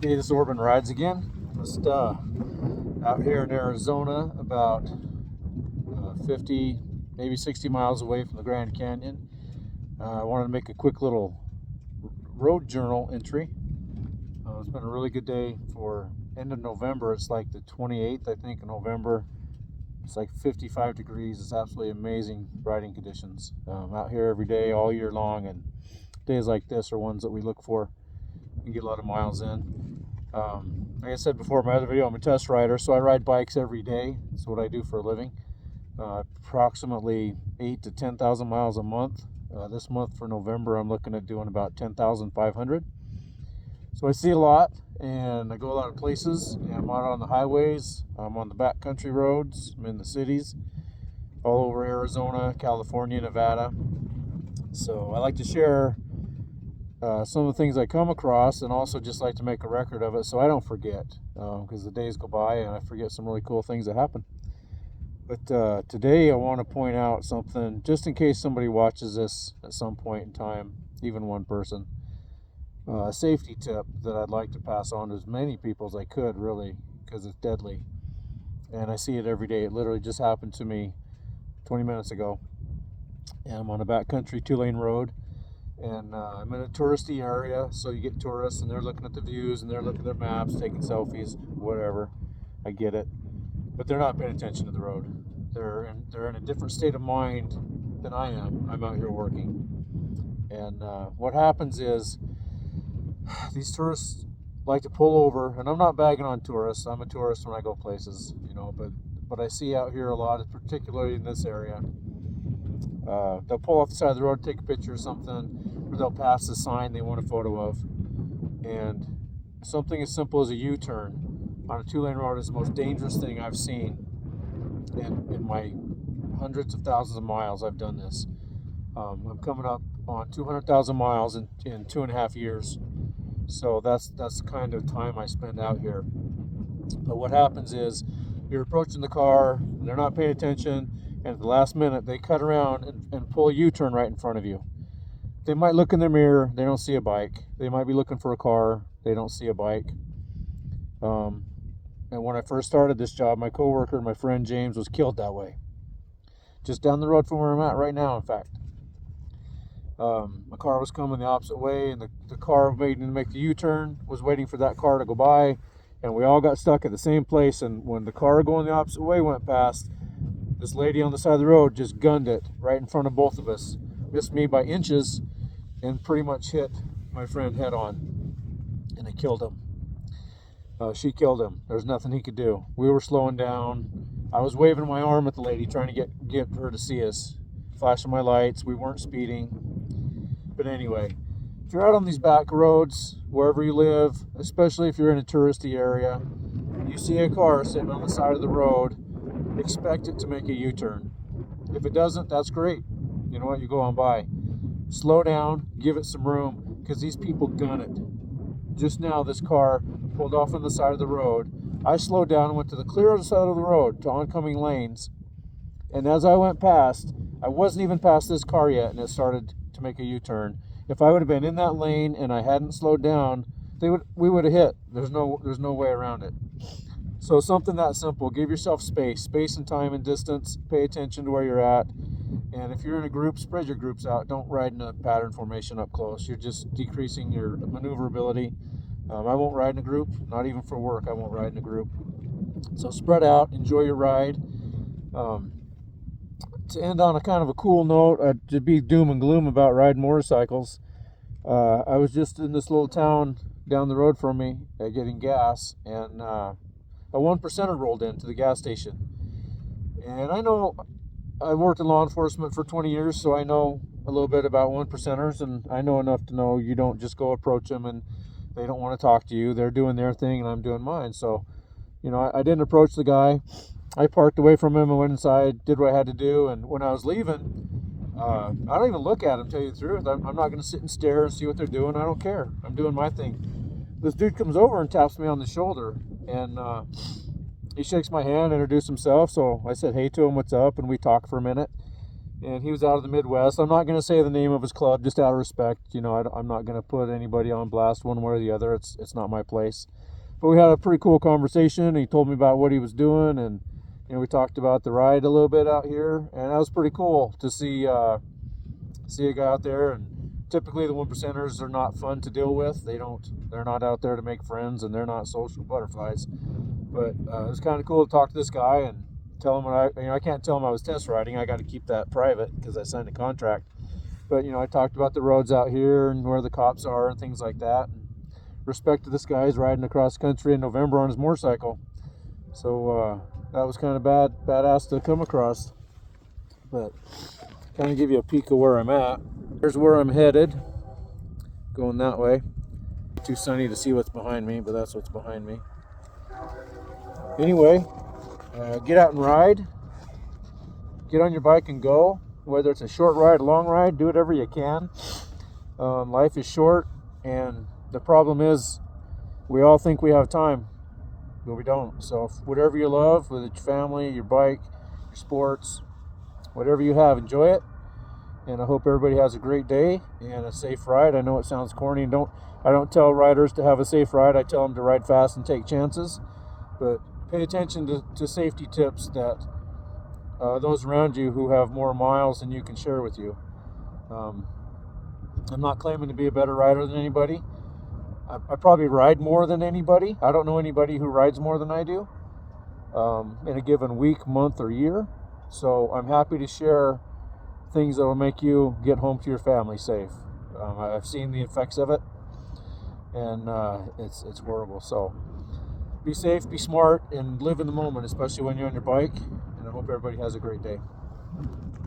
Hey, this is Orban Rides again. Just out here in Arizona, about 50, maybe 60 miles away from the Grand Canyon. I wanted to make a quick little road journal entry. It's been a really good day for end of November. It's like the 28th, I think, of November. It's like 55 degrees. It's absolutely amazing riding conditions. Out here every day, all year long, and days like this are ones that we look for and get a lot of miles in. Like I said before in my other video, I'm a test rider, so I ride bikes every day. That's what I do for a living. Approximately 8 to 10,000 miles a month. This month for November, I'm looking at doing about 10,500. So I see a lot, and I go a lot of places. And I'm out on the highways. I'm on the backcountry roads. I'm in the cities, all over Arizona, California, Nevada. So I like to share some of the things I come across, and also just like to make a record of it so I don't forget, because the days go by and I forget some really cool things that happen. But today I want to point out something, just in case somebody watches this at some point in time, even one person. A safety tip that I'd like to pass on to as many people as I could, really, because it's deadly. And I see it every day. It literally just happened to me 20 minutes ago. And I'm on a backcountry 2-lane road. And I'm in a touristy area, so you get tourists, and they're looking at the views, and they're looking at their maps, taking selfies, whatever. I get it. But they're not paying attention to the road. They're in a different state of mind than I am. I'm out here working. And what happens is, these tourists like to pull over, and I'm not bagging on tourists. I'm a tourist when I go places, but I see out here a lot, particularly in this area. They'll pull off the side of the road, take a picture of something, or they'll pass a sign they want a photo of. And something as simple as a U-turn on a 2-lane road is the most dangerous thing I've seen in my hundreds of thousands of miles I've done this. I'm coming up on 200,000 miles in 2.5 years. So that's the kind of time I spend out here. But what happens is, you're approaching the car, they're not paying attention, and at the last minute they cut around and pull a U-turn right in front of you. They might look in their mirror, they don't see a bike. They might be looking for a car, they don't see a bike. And when I first started this job, my coworker, my friend James, was killed that way. Just down the road from where I'm at right now, in fact. A car was coming the opposite way, and the car waiting to make the U-turn was waiting for that car to go by, and we all got stuck at the same place. And when the car going the opposite way went past, this lady on the side of the road just gunned it right in front of both of us, missed me by inches, and pretty much hit my friend head on, and it killed him. She killed him. There's nothing he could do. We were slowing down. I was waving my arm at the lady, trying to get her to see us, flashing my lights. We weren't speeding. But anyway, if you're out on these back roads, wherever you live, especially if you're in a touristy area, you see a car sitting on the side of the road, expect it to make a U-turn. If it doesn't, that's great. You know what? You go on by. Slow down, give it some room, because these people gun it. Just now, this car pulled off on the side of the road. I slowed down and went to the clear side of the road to oncoming lanes. And as I went past, I wasn't even past this car yet, and it started to make a U-turn. If I would have been in that lane and I hadn't slowed down, we would have hit. There's no way around it. So something that simple. Give yourself space and time and distance. Pay attention to where you're at. And if you're in a group, spread your groups out. Don't ride in a pattern formation up close. You're just decreasing your maneuverability. I won't ride in a group, not even for work. I won't ride in a group. So spread out, enjoy your ride. To end on a kind of a cool note, to be doom and gloom about riding motorcycles, I was just in this little town down the road from me getting gas, and a 1%er rolled into the gas station. And I know I've worked in law enforcement for 20 years, so I know a little bit about 1%ers, and I know enough to know you don't just go approach them and they don't want to talk to you. They're doing their thing and I'm doing mine. So, I didn't approach the guy. I parked away from him and went inside, did what I had to do. And when I was leaving, I don't even look at him, tell you the truth. I'm not going to sit and stare and see what they're doing. I don't care. I'm doing my thing. This dude comes over and taps me on the shoulder, and he shakes my hand, introduced himself. So I said hey to him, what's up, and we talked for a minute. and he was out of the Midwest. I'm not going to say the name of his club just out of respect. You know, I'm not going to put anybody on blast one way or the other. It's not my place. But we had a pretty cool conversation. He told me about what he was doing, and we talked about the ride a little bit out here, and that was pretty cool to see a guy out there. And typically the 1%ers are not fun to deal with. They're not out there to make friends, and they're not social butterflies. But it was kind of cool to talk to this guy and tell him what I can't tell him I was test riding. I got to keep that private because I signed a contract. But I talked about the roads out here and where the cops are and things like that. And respect to this guy. He's riding across country in November on his motorcycle. So that was kind of badass to come across. But kind of give you a peek of where I'm at. Here's where I'm headed. Going that way. Too sunny to see what's behind me, but that's what's behind me. Anyway, get out and ride. Get on your bike and go. Whether it's a short ride, a long ride, do whatever you can. Life is short, and the problem is we all think we have time, but we don't. So whatever you love, whether it's your family, your bike, your sports, whatever you have, enjoy it. And I hope everybody has a great day and a safe ride. I know it sounds corny. I don't tell riders to have a safe ride. I tell them to ride fast and take chances. But pay attention to safety tips that those around you who have more miles than you can share with you. I'm not claiming to be a better rider than anybody. I probably ride more than anybody. I don't know anybody who rides more than I do in a given week, month, or year. So I'm happy to share things that will make you get home to your family safe. I've seen the effects of it, and it's horrible. So be safe, be smart, and live in the moment, especially when you're on your bike. And I hope everybody has a great day.